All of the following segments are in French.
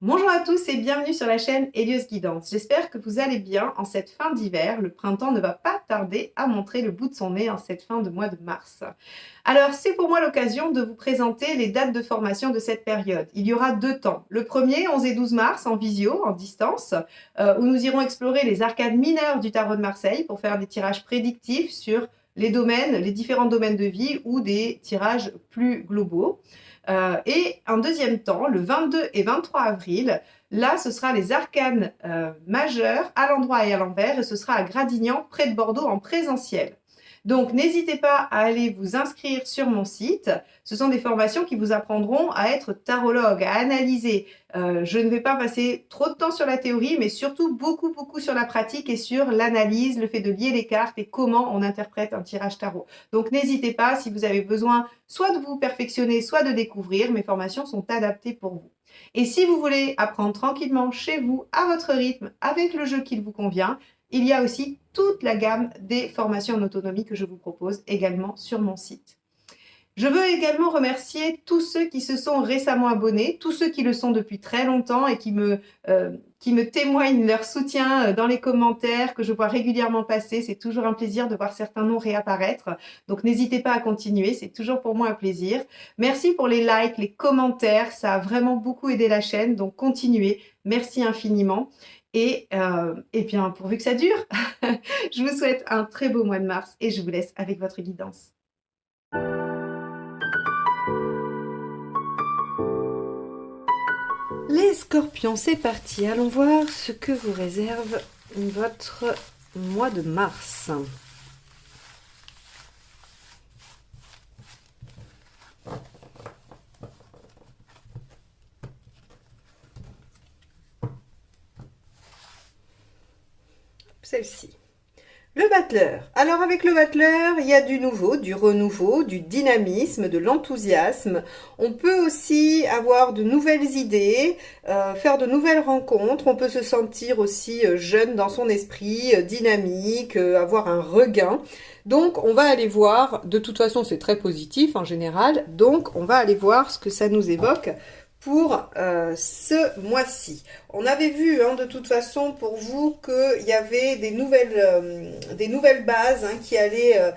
Bonjour à tous et bienvenue sur la chaîne Helios Guidance. J'espère que vous allez bien en cette fin d'hiver. Le printemps ne va pas tarder à montrer le bout de son nez en cette fin de mois de mars. Alors, c'est pour moi l'occasion de vous présenter les dates de formation de cette période. Il y aura deux temps. Le premier, 11 et 12 mars, en visio, en distance, où nous irons explorer les arcades mineures du tarot de Marseille pour faire des tirages prédictifs sur les domaines, les différents domaines de vie ou des tirages plus globaux. Et un deuxième temps, le 22 et 23 avril, là, ce sera les arcanes majeures à l'endroit et à l'envers, et ce sera à Gradignan, près de Bordeaux, en présentiel. Donc, n'hésitez pas à aller vous inscrire sur mon site. Ce sont des formations qui vous apprendront à être tarologue, à analyser. Je ne vais pas passer trop de temps sur la théorie, mais surtout beaucoup sur la pratique et sur l'analyse, le fait de lier les cartes et comment on interprète un tirage tarot. Donc, n'hésitez pas, si vous avez besoin soit de vous perfectionner, soit de découvrir, mes formations sont adaptées pour vous. Et si vous voulez apprendre tranquillement chez vous, à votre rythme, avec le jeu qui vous convient, il y a aussi toute la gamme des formations en autonomie que je vous propose également sur mon site. Je veux également remercier tous ceux qui se sont récemment abonnés, tous ceux qui le sont depuis très longtemps et qui me témoignent leur soutien dans les commentaires que je vois régulièrement passer. C'est toujours un plaisir de voir certains noms réapparaître. Donc n'hésitez pas à continuer, c'est toujours pour moi un plaisir. Merci pour les likes, les commentaires, ça a vraiment beaucoup aidé la chaîne, donc continuez. Merci infiniment. Et bien, pourvu que ça dure, je vous souhaite un très beau mois de mars et je vous laisse avec votre guidance. Les scorpions, c'est parti. Allons voir ce que vous réserve votre mois de mars. Celle-ci. Le battleur. Alors avec le battleur, il y a du nouveau, du renouveau, du dynamisme, de l'enthousiasme. On peut aussi avoir de nouvelles idées, faire de nouvelles rencontres. On peut se sentir aussi jeune dans son esprit, dynamique, avoir un regain. Donc on va aller voir, de toute façon c'est très positif en général, donc on va aller voir ce que ça nous évoque pour ce mois-ci. On avait vu de toute façon pour vous qu'il y avait des nouvelles bases qui allaient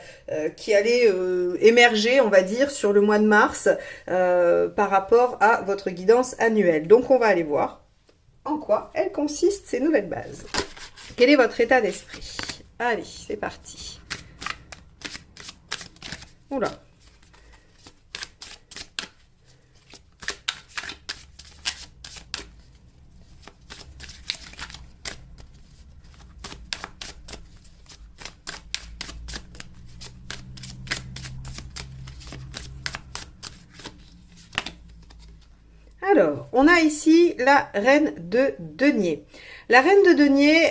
émerger, on va dire, sur le mois de mars par rapport à votre guidance annuelle. Donc on va aller voir en quoi elles consistent ces nouvelles bases. Quel est votre état d'esprit? Allez, c'est parti. Oula. Alors, on a ici la reine de denier. La reine de denier,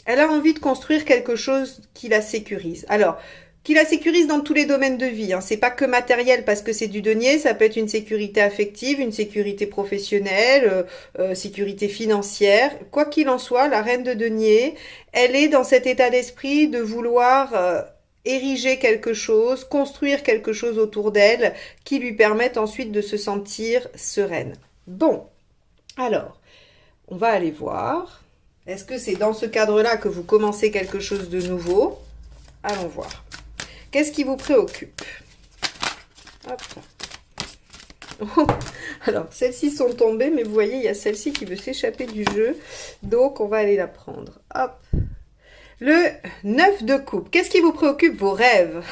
elle a envie de construire quelque chose qui la sécurise. Alors, qui la sécurise dans tous les domaines de vie. C'est pas que matériel parce que c'est du denier, ça peut être une sécurité affective, une sécurité professionnelle, sécurité financière. Quoi qu'il en soit, la reine de denier, elle est dans cet état d'esprit de vouloir ériger quelque chose, construire quelque chose autour d'elle qui lui permette ensuite de se sentir sereine. Bon, alors, on va aller voir. Est-ce que c'est dans ce cadre-là que vous commencez quelque chose de nouveau? Allons voir. Qu'est-ce qui vous préoccupe? Hop. Oh, alors, celles-ci sont tombées, mais vous voyez, il y a celle-ci qui veut s'échapper du jeu. Donc, on va aller la prendre. Hop. Le 9 de coupe. Qu'est-ce qui vous préoccupe? Vos rêves.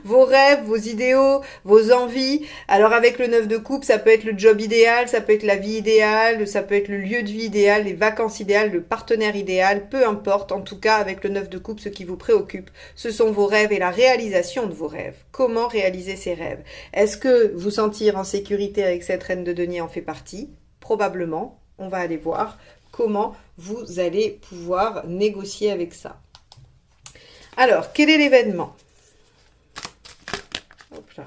Vos rêves, vos idéaux, vos envies. Alors avec le 9 de coupe, ça peut être le job idéal, ça peut être la vie idéale, ça peut être le lieu de vie idéal, les vacances idéales, le partenaire idéal, peu importe. En tout cas, avec le 9 de coupe, ce qui vous préoccupe, ce sont vos rêves et la réalisation de vos rêves. Comment réaliser ces rêves? Est-ce que vous sentir en sécurité avec cette reine de denier en fait partie? Probablement. On va aller voir comment vous allez pouvoir négocier avec ça. Alors, quel est l'événement? Hop là.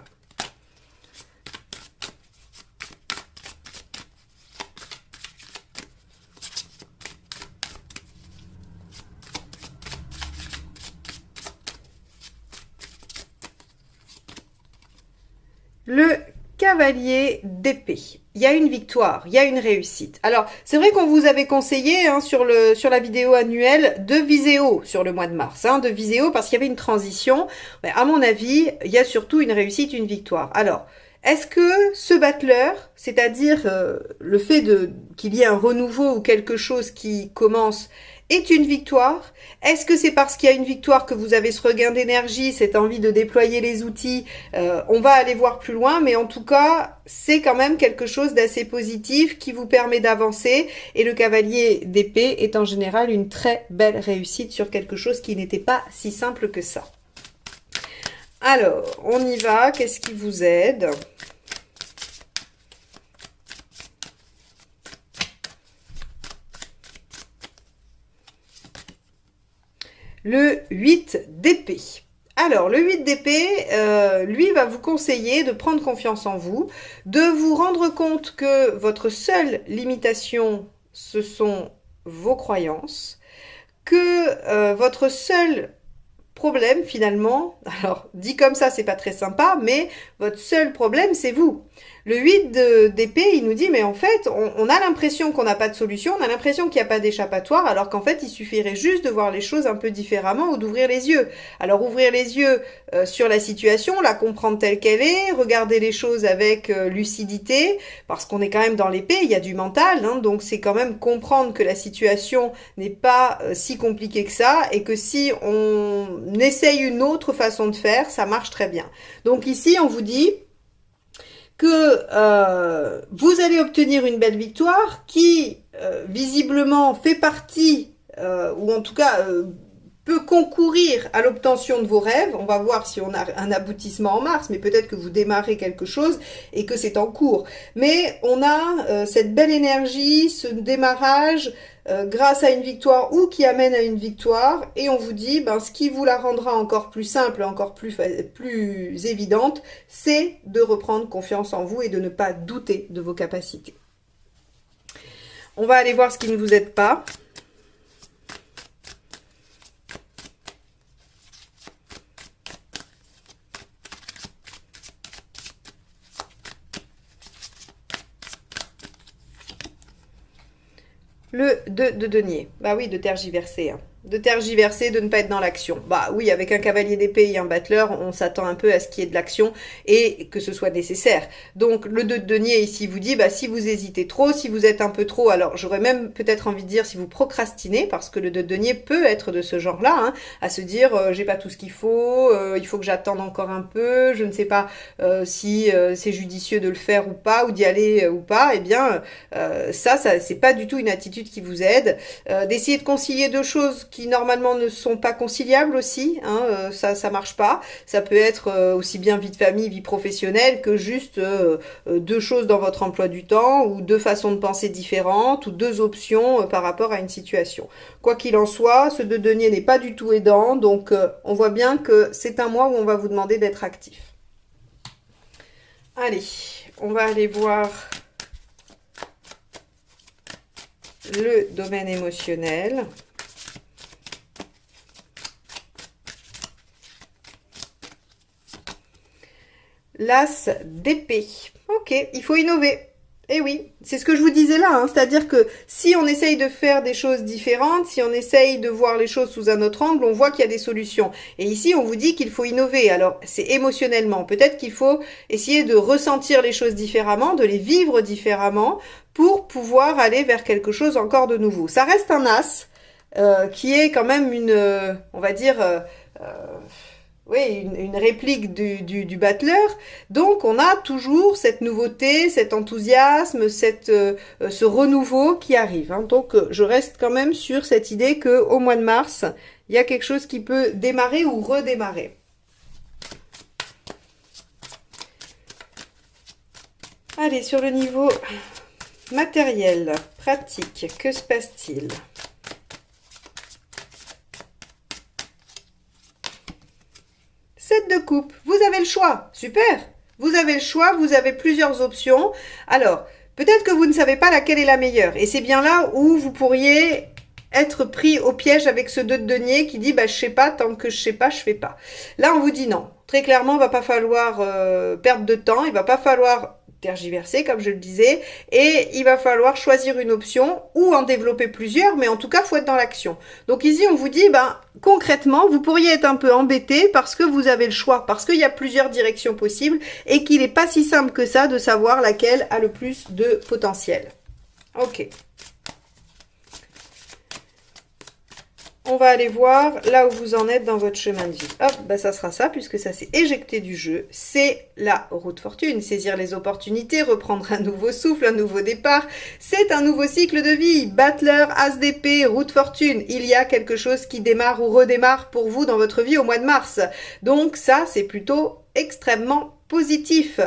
Le cavalier d'épée. Il y a une victoire, il y a une réussite. Alors, c'est vrai qu'on vous avait conseillé hein, sur la vidéo annuelle de viser haut sur le mois de mars, hein, de viser haut parce qu'il y avait une transition. Mais à mon avis, il y a surtout une réussite, une victoire. Alors, est-ce que ce battleur, c'est-à-dire le fait qu'il y ait un renouveau ou quelque chose qui commence, est une victoire? Est-ce que c'est parce qu'il y a une victoire que vous avez ce regain d'énergie, cette envie de déployer les outils? On va aller voir plus loin, mais en tout cas, c'est quand même quelque chose d'assez positif qui vous permet d'avancer. Et le cavalier d'épée est en général une très belle réussite sur quelque chose qui n'était pas si simple que ça. Alors, on y va. Qu'est-ce qui vous aide ? Le 8 d'épée. Alors, le 8 d'épée, lui, va vous conseiller de prendre confiance en vous, de vous rendre compte que votre seule limitation, ce sont vos croyances, que votre seul problème, finalement, alors, dit comme ça, c'est pas très sympa, mais votre seul problème, c'est vous. Le 8 d'épée, il nous dit, mais en fait, on a l'impression qu'on n'a pas de solution, on a l'impression qu'il n'y a pas d'échappatoire, alors qu'en fait, il suffirait juste de voir les choses un peu différemment ou d'ouvrir les yeux. Alors, ouvrir les yeux sur la situation, la comprendre telle qu'elle est, regarder les choses avec lucidité, parce qu'on est quand même dans l'épée, il y a du mental, hein, donc c'est quand même comprendre que la situation n'est pas si compliquée que ça, et que si on essaye une autre façon de faire, ça marche très bien. Donc ici, on vous dit que vous allez obtenir une belle victoire qui visiblement fait partie, ou en tout cas peut concourir à l'obtention de vos rêves. On va voir si on a un aboutissement en mars, mais peut-être que vous démarrez quelque chose et que c'est en cours. Mais on a cette belle énergie, ce démarrage grâce à une victoire ou qui amène à une victoire, et on vous dit, ben, ce qui vous la rendra encore plus simple, encore plus évidente, c'est de reprendre confiance en vous et de ne pas douter de vos capacités. On va aller voir ce qui ne vous aide pas. Le 2 de denier. Bah oui, de tergiverser. Hein. De tergiverser, de ne pas être dans l'action. Bah oui, avec un cavalier d'épée et un battleur, on s'attend un peu à ce qu'il y ait de l'action et que ce soit nécessaire. Donc le 2 de denier ici vous dit, bah si vous hésitez trop, si vous êtes un peu trop, alors j'aurais même peut-être envie de dire si vous procrastinez, parce que le 2 de denier peut être de ce genre-là, hein, à se dire j'ai pas tout ce qu'il faut que j'attende encore un peu, je ne sais pas si c'est judicieux de le faire ou pas, ou d'y aller ou pas, eh bien ça c'est pas du tout une attitude qui vous aide. D'essayer de concilier deux choses qui normalement ne sont pas conciliables aussi, hein, ça marche pas. Ça peut être aussi bien vie de famille, vie professionnelle, que juste deux choses dans votre emploi du temps, ou deux façons de penser différentes, ou deux options par rapport à une situation. Quoi qu'il en soit, ce 2 de denier n'est pas du tout aidant, donc on voit bien que c'est un mois où on va vous demander d'être actif. Allez, on va aller voir le domaine émotionnel. L'as d'épée. Ok, il faut innover. Eh oui, c'est ce que je vous disais là, hein, c'est-à-dire que si on essaye de faire des choses différentes, si on essaye de voir les choses sous un autre angle, on voit qu'il y a des solutions. Et ici, on vous dit qu'il faut innover. Alors, c'est émotionnellement. Peut-être qu'il faut essayer de ressentir les choses différemment, de les vivre différemment, pour pouvoir aller vers quelque chose encore de nouveau. Ça reste un as, qui est quand même on va dire... oui, une réplique du battleur. Donc, on a toujours cette nouveauté, cet enthousiasme, ce renouveau qui arrive. Hein. Donc, je reste quand même sur cette idée qu'au mois de mars, il y a quelque chose qui peut démarrer ou redémarrer. Allez, sur le niveau matériel, pratique, que se passe-t-il ? de coupe, vous avez le choix, super. Vous avez le choix, vous avez plusieurs options. Alors, peut-être que vous ne savez pas laquelle est la meilleure. Et c'est bien là où vous pourriez être pris au piège avec ce 2 de denier qui dit bah, « je sais pas, tant que je sais pas, je fais pas ». Là, on vous dit non. Très clairement, il va pas falloir perdre de temps, il va pas falloir tergiverser, comme je le disais, et il va falloir choisir une option ou en développer plusieurs, mais en tout cas, il faut être dans l'action. Donc ici, on vous dit, ben, concrètement, vous pourriez être un peu embêté parce que vous avez le choix, parce qu'il y a plusieurs directions possibles et qu'il n'est pas si simple que ça de savoir laquelle a le plus de potentiel. Ok. On va aller voir là où vous en êtes dans votre chemin de vie. Hop, bah ça sera ça, puisque ça s'est éjecté du jeu. C'est la route fortune. Saisir les opportunités, reprendre un nouveau souffle, un nouveau départ. C'est un nouveau cycle de vie. Battleur, as d'épée, route fortune. Il y a quelque chose qui démarre ou redémarre pour vous dans votre vie au mois de mars. Donc ça, c'est plutôt extrêmement positif.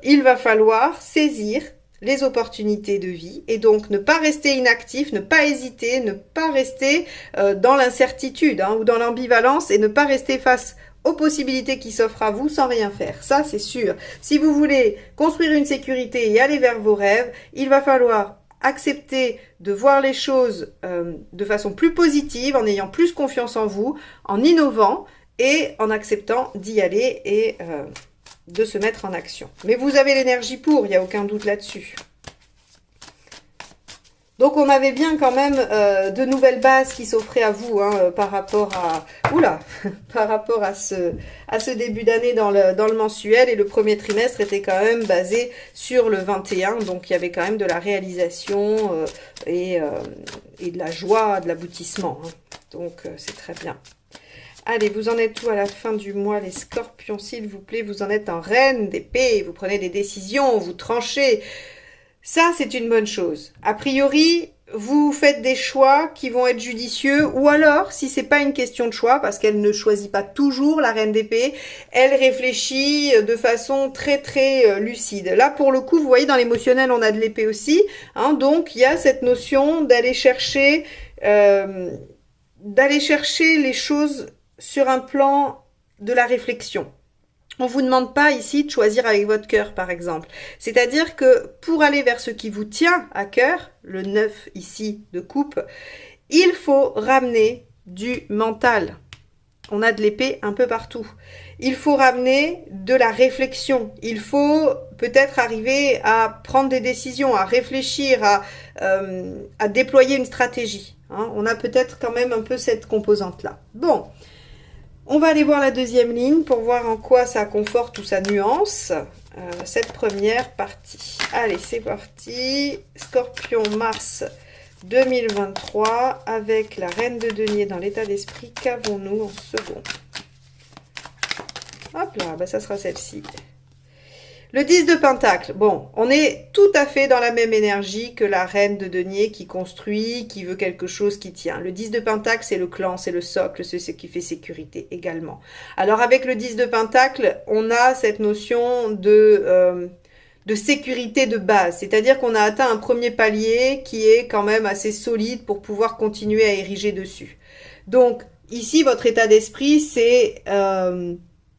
Il va falloir saisir les opportunités de vie et donc ne pas rester inactif, ne pas hésiter, ne pas rester dans l'incertitude ou dans l'ambivalence et ne pas rester face aux possibilités qui s'offrent à vous sans rien faire. Ça, c'est sûr. Si vous voulez construire une sécurité et aller vers vos rêves, il va falloir accepter de voir les choses de façon plus positive, en ayant plus confiance en vous, en innovant et en acceptant d'y aller et de se mettre en action. Mais vous avez l'énergie pour, il n'y a aucun doute là-dessus. Donc on avait bien quand même de nouvelles bases qui s'offraient à vous par rapport à par rapport à ce début d'année dans le mensuel, et le premier trimestre était quand même basé sur le 21, donc il y avait quand même de la réalisation et de la joie, de l'aboutissement. Donc c'est très bien. Allez, vous en êtes où à la fin du mois, les scorpions, s'il vous plaît? Vous en êtes en reine d'épée, vous prenez des décisions, vous tranchez. Ça, c'est une bonne chose. A priori, vous faites des choix qui vont être judicieux, ou alors, si c'est pas une question de choix, parce qu'elle ne choisit pas toujours, la reine d'épée, elle réfléchit de façon très très lucide. Là, pour le coup, vous voyez, dans l'émotionnel, on a de l'épée aussi, donc il y a cette notion d'aller chercher les choses sur un plan de la réflexion. On ne vous demande pas ici de choisir avec votre cœur, par exemple. C'est-à-dire que pour aller vers ce qui vous tient à cœur, le 9 ici de coupe, il faut ramener du mental. On a de l'épée un peu partout. Il faut ramener de la réflexion. Il faut peut-être arriver à prendre des décisions, à réfléchir, à déployer une stratégie. On a peut-être quand même un peu cette composante-là. Bon. On va aller voir la deuxième ligne pour voir en quoi ça conforte ou ça nuance cette première partie. Allez, c'est parti. Scorpion, Mars 2023 avec la reine de denier dans l'état d'esprit. Qu'avons-nous en second? Hop là, bah ça sera celle-ci. Le 10 de Pentacle, bon, on est tout à fait dans la même énergie que la reine de denier qui construit, qui veut quelque chose qui tient. Le 10 de Pentacle, c'est le clan, c'est le socle, c'est ce qui fait sécurité également. Alors avec le 10 de Pentacle, on a cette notion de sécurité de base, c'est-à-dire qu'on a atteint un premier palier qui est quand même assez solide pour pouvoir continuer à ériger dessus. Donc ici, votre état d'esprit, c'est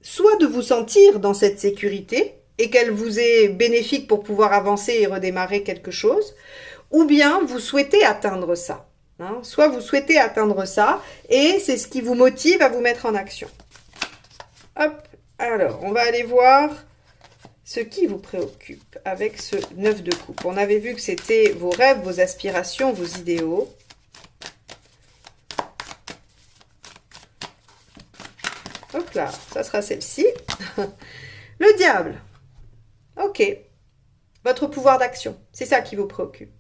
soit de vous sentir dans cette sécurité, et qu'elle vous est bénéfique pour pouvoir avancer et redémarrer quelque chose, ou bien vous souhaitez atteindre ça. Soit vous souhaitez atteindre ça, et c'est ce qui vous motive à vous mettre en action. Hop, alors, on va aller voir ce qui vous préoccupe avec ce 9 de coupe. On avait vu que c'était vos rêves, vos aspirations, vos idéaux. Hop là, ça sera celle-ci. Le diable. Ok, votre pouvoir d'action, c'est ça qui vous préoccupe.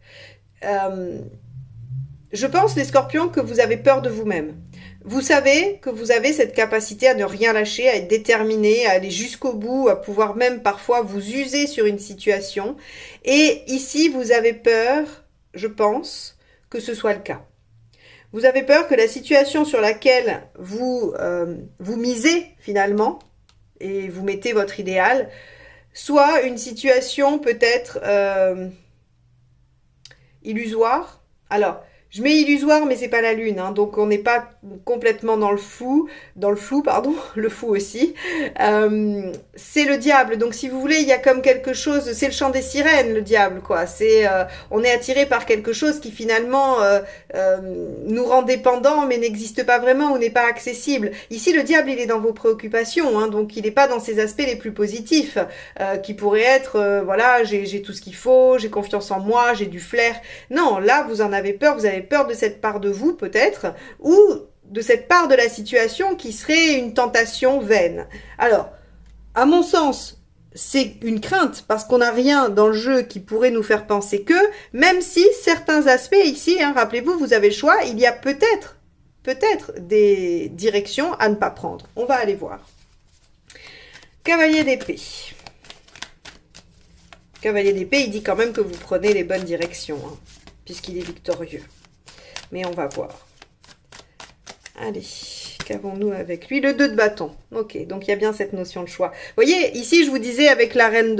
Je pense, les scorpions, que vous avez peur de vous-même. Vous savez que vous avez cette capacité à ne rien lâcher, à être déterminé, à aller jusqu'au bout, à pouvoir même parfois vous user sur une situation. Et ici, vous avez peur, je pense, que ce soit le cas. Vous avez peur que la situation sur laquelle vous misez finalement, et vous mettez votre idéal, soit une situation peut-être illusoire. Alors, Je mets illusoire, mais c'est pas la lune, hein, donc on n'est pas complètement dans le flou, pardon, le fou aussi. C'est le diable, donc si vous voulez, il y a comme quelque chose, c'est le chant des sirènes, le diable, quoi. On est attiré par quelque chose qui finalement nous rend dépendants, mais n'existe pas vraiment ou n'est pas accessible. Ici, le diable, il est dans vos préoccupations, hein, donc il n'est pas dans ses aspects les plus positifs, qui pourraient être, voilà, j'ai tout ce qu'il faut, j'ai confiance en moi, j'ai du flair. Non, là, vous en avez peur, vous avez peur de cette part de vous, peut-être, ou de cette part de la situation qui serait une tentation vaine. Alors, à mon sens, c'est une crainte, parce qu'on n'a rien dans le jeu qui pourrait nous faire penser que, même si certains aspects ici, hein, rappelez-vous, vous avez le choix, il y a peut-être des directions à ne pas prendre. On va aller voir. Cavalier d'épée. Cavalier d'épée, il dit quand même que vous prenez les bonnes directions, hein, puisqu'il est victorieux. Mais on va voir. Allez, qu'avons-nous avec lui? Le 2 de bâton. Ok, donc il y a bien cette notion de choix. Vous voyez, ici, je vous disais avec la reine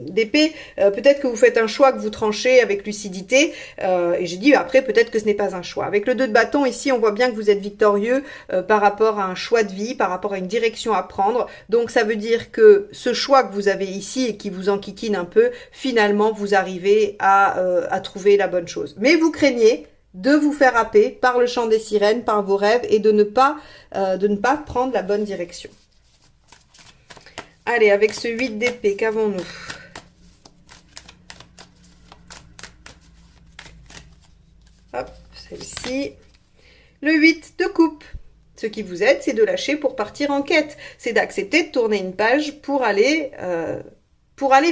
d'épée, peut-être que vous faites un choix que vous tranchez avec lucidité. Et j'ai dit, après, peut-être que ce n'est pas un choix. Avec le 2 de bâton, ici, on voit bien que vous êtes victorieux par rapport à un choix de vie, par rapport à une direction à prendre. Donc, ça veut dire que ce choix que vous avez ici et qui vous enquiquine un peu, finalement, vous arrivez à trouver la bonne chose. Mais vous craignez de vous faire happer par le chant des sirènes, par vos rêves, et de ne pas prendre la bonne direction. Allez, avec ce 8 d'épée, qu'avons-nous? Hop, celle-ci. Le 8 de coupe. Ce qui vous aide, c'est de lâcher pour partir en quête. C'est d'accepter de tourner une page pour aller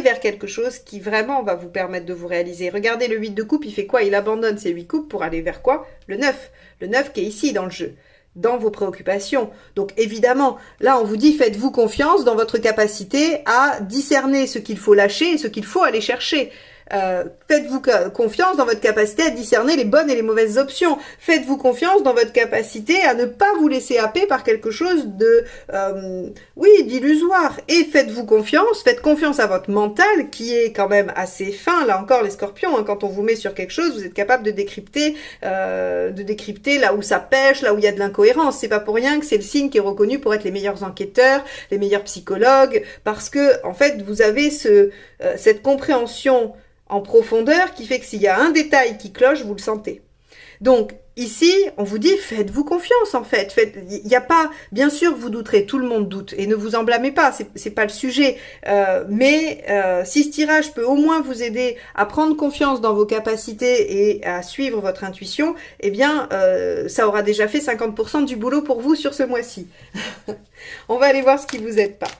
vers quelque chose qui vraiment va vous permettre de vous réaliser. Regardez le 8 de coupe, il fait quoi? Il abandonne ses 8 coupes pour aller vers quoi? Le 9. Le 9 qui est ici dans le jeu, dans vos préoccupations. Donc évidemment, là on vous dit, faites-vous confiance dans votre capacité à discerner ce qu'il faut lâcher et ce qu'il faut aller chercher. Faites-vous confiance dans votre capacité à discerner les bonnes et les mauvaises options. Faites-vous confiance dans votre capacité à ne pas vous laisser happer par quelque chose de, d'illusoire. Et faites-vous confiance, faites confiance à votre mental qui est quand même assez fin. Là encore, les scorpions, hein, quand on vous met sur quelque chose, vous êtes capable de décrypter là où ça pêche, là où il y a de l'incohérence. C'est pas pour rien que c'est le signe qui est reconnu pour être les meilleurs enquêteurs, les meilleurs psychologues, parce que en fait, vous avez cette compréhension en profondeur qui fait que s'il y a un détail qui cloche, vous le sentez. Donc ici, on vous dit, faites-vous confiance en fait. Il n'y a pas, bien sûr, vous douterez, tout le monde doute, et ne vous en blâmez pas, c'est pas le sujet. Mais si ce tirage peut au moins vous aider à prendre confiance dans vos capacités et à suivre votre intuition, eh bien, ça aura déjà fait 50% du boulot pour vous sur ce mois-ci. On va aller voir ce qui vous aide pas.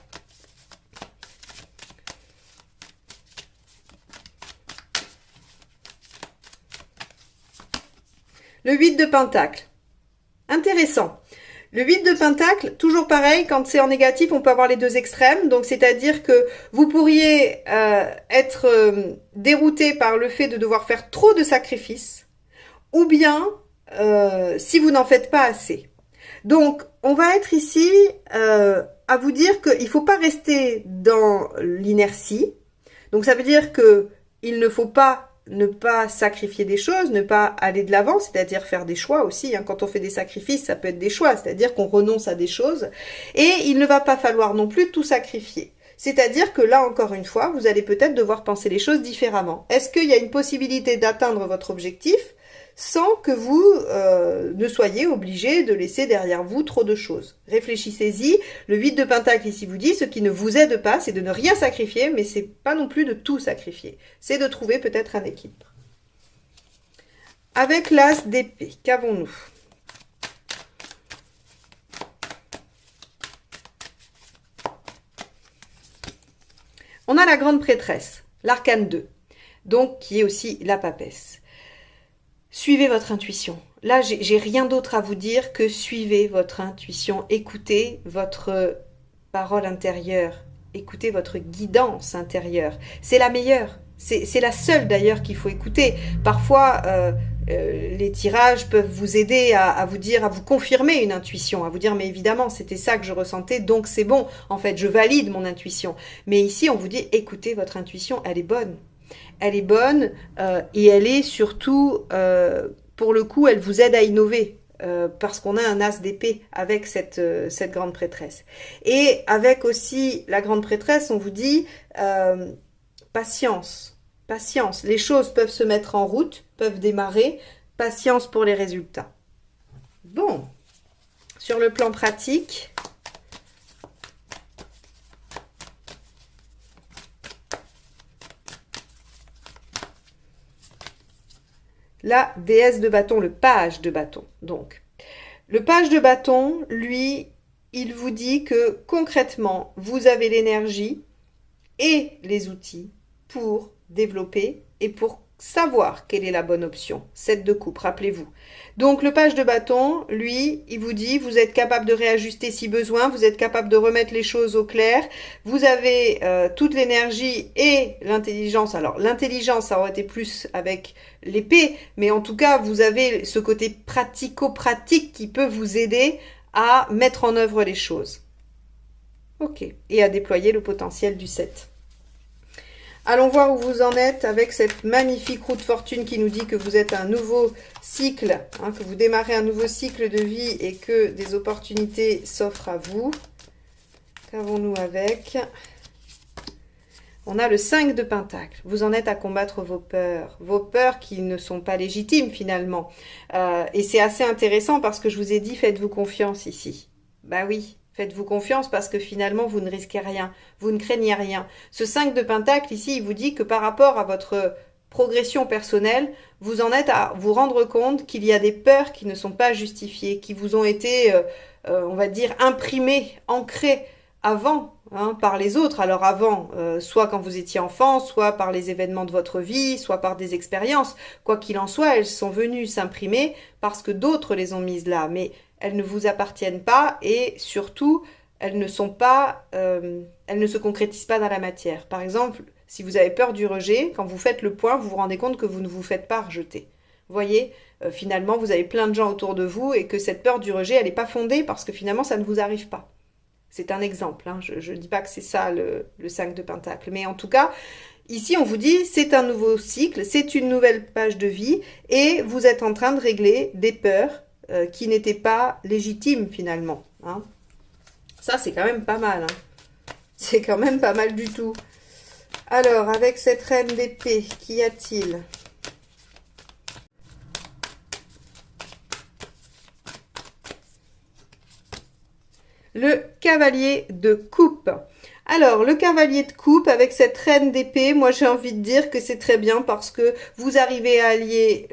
Le 8 de pentacle. Intéressant. Le 8 de pentacle, toujours pareil, quand c'est en négatif, on peut avoir les deux extrêmes. Donc, c'est-à-dire que vous pourriez être dérouté par le fait de devoir faire trop de sacrifices, ou bien si vous n'en faites pas assez. Donc, on va être ici à vous dire qu'il ne faut pas rester dans l'inertie. Donc, ça veut dire que il ne faut pas ne pas sacrifier des choses, ne pas aller de l'avant, c'est-à-dire faire des choix aussi. Hein. Quand on fait des sacrifices, ça peut être des choix, c'est-à-dire qu'on renonce à des choses. Et il ne va pas falloir non plus tout sacrifier. C'est-à-dire que là, encore une fois, vous allez peut-être devoir penser les choses différemment. Est-ce qu'il y a une possibilité d'atteindre votre objectif sans que vous ne soyez obligé de laisser derrière vous trop de choses? Réfléchissez-y. Le 8 de pentacle ici vous dit, ce qui ne vous aide pas, c'est de ne rien sacrifier, mais c'est pas non plus de tout sacrifier. C'est de trouver peut-être un équilibre. Avec l'as d'épée, qu'avons-nous? On a la grande prêtresse, l'arcane 2, donc qui est aussi la papesse. Suivez votre intuition. Là, j'ai rien d'autre à vous dire que suivez votre intuition. Écoutez votre parole intérieure. Écoutez votre guidance intérieure. C'est la meilleure. C'est la seule d'ailleurs qu'il faut écouter. Parfois, les tirages peuvent vous aider à vous dire, à vous confirmer une intuition, à vous dire mais évidemment c'était ça que je ressentais, donc c'est bon. En fait, je valide mon intuition. Mais ici, on vous dit écoutez votre intuition, elle est bonne. Elle est bonne et elle est surtout pour le coup, elle vous aide à innover. Parce qu'on a un as d'épée avec cette grande prêtresse. Et avec aussi la grande prêtresse, on vous dit patience, patience. Les choses peuvent se mettre en route, peuvent démarrer, patience pour les résultats. Bon, sur le plan pratique, la déesse de bâton, le page de bâton. Donc, le page de bâton, lui, il vous dit que concrètement, vous avez l'énergie et les outils pour développer et pour savoir quelle est la bonne option. 7 de coupe, rappelez-vous. Donc, le page de bâton, lui, il vous dit, vous êtes capable de réajuster si besoin, vous êtes capable de remettre les choses au clair, vous avez toute l'énergie et l'intelligence. Alors, l'intelligence, ça aurait été plus avec l'épée, mais en tout cas, vous avez ce côté pratico-pratique qui peut vous aider à mettre en œuvre les choses. Ok, et à déployer le potentiel du 7. Allons voir où vous en êtes avec cette magnifique roue de fortune qui nous dit que vous êtes un nouveau cycle, hein, que vous démarrez un nouveau cycle de vie et que des opportunités s'offrent à vous. Qu'avons-nous avec? On a le 5 de Pentacle. Vous en êtes à combattre vos peurs qui ne sont pas légitimes finalement. Et c'est assez intéressant parce que je vous ai dit, faites-vous confiance ici. Bah oui. Faites-vous confiance parce que finalement, vous ne risquez rien. Vous ne craignez rien. Ce 5 de Pentacle, ici, il vous dit que par rapport à votre progression personnelle, vous en êtes à vous rendre compte qu'il y a des peurs qui ne sont pas justifiées, qui vous ont été, on va dire, imprimées, ancrées avant, hein, par les autres. Alors avant, soit quand vous étiez enfant, soit par les événements de votre vie, soit par des expériences. Quoi qu'il en soit, elles sont venues s'imprimer parce que d'autres les ont mises là. Mais elles ne vous appartiennent pas et surtout, elles ne se concrétisent pas dans la matière. Par exemple, si vous avez peur du rejet, quand vous faites le point, vous vous rendez compte que vous ne vous faites pas rejeter. Vous voyez, finalement, vous avez plein de gens autour de vous et que cette peur du rejet, elle n'est pas fondée parce que finalement, ça ne vous arrive pas. C'est un exemple, hein. Je ne dis pas que c'est ça le 5 de Pentacle. Mais en tout cas, ici, on vous dit, c'est un nouveau cycle, c'est une nouvelle page de vie et vous êtes en train de régler des peurs qui n'étaient pas légitimes finalement. Hein. Ça, c'est quand même pas mal. Hein. C'est quand même pas mal du tout. Alors, avec cette reine d'épée, qu'y a-t-il? Le cavalier de coupe. Alors, le cavalier de coupe avec cette reine d'épée, moi j'ai envie de dire que c'est très bien parce que vous arrivez à allier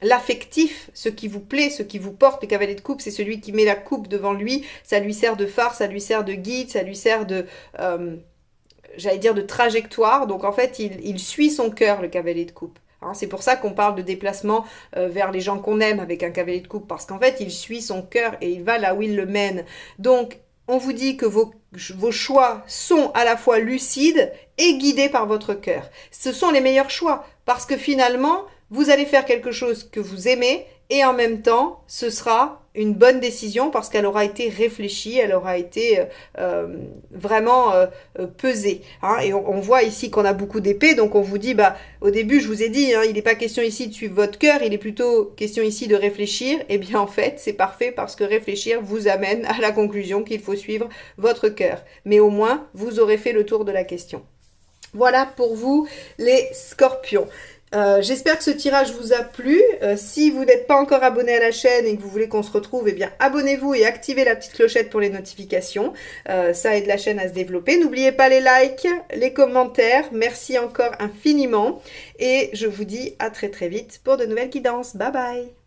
l'affectif, ce qui vous plaît, ce qui vous porte. Le cavalier de coupe, c'est celui qui met la coupe devant lui, ça lui sert de phare, ça lui sert de guide, ça lui sert de, j'allais dire, de trajectoire. Donc en fait, il suit son cœur, le cavalier de coupe. Hein, c'est pour ça qu'on parle de déplacement vers les gens qu'on aime avec un cavalier de coupe, parce qu'en fait, il suit son cœur et il va là où il le mène. Donc, on vous dit que vos choix sont à la fois lucides et guidés par votre cœur. Ce sont les meilleurs choix parce que finalement, vous allez faire quelque chose que vous aimez et en même temps, ce sera une bonne décision parce qu'elle aura été réfléchie, elle aura été vraiment pesée. Hein. Et on voit ici qu'on a beaucoup d'épées, donc on vous dit, bah, au début, je vous ai dit, hein, il n'est pas question ici de suivre votre cœur, il est plutôt question ici de réfléchir. Et bien en fait, c'est parfait parce que réfléchir vous amène à la conclusion qu'il faut suivre votre cœur. Mais au moins, vous aurez fait le tour de la question. Voilà pour vous les scorpions. J'espère que ce tirage vous a plu. Si vous n'êtes pas encore abonné à la chaîne et que vous voulez qu'on se retrouve, eh bien abonnez-vous et activez la petite clochette pour les notifications. Ça aide la chaîne à se développer. N'oubliez pas les likes, les commentaires. Merci encore infiniment. Et je vous dis à très très vite pour de nouvelles guidances. Bye bye!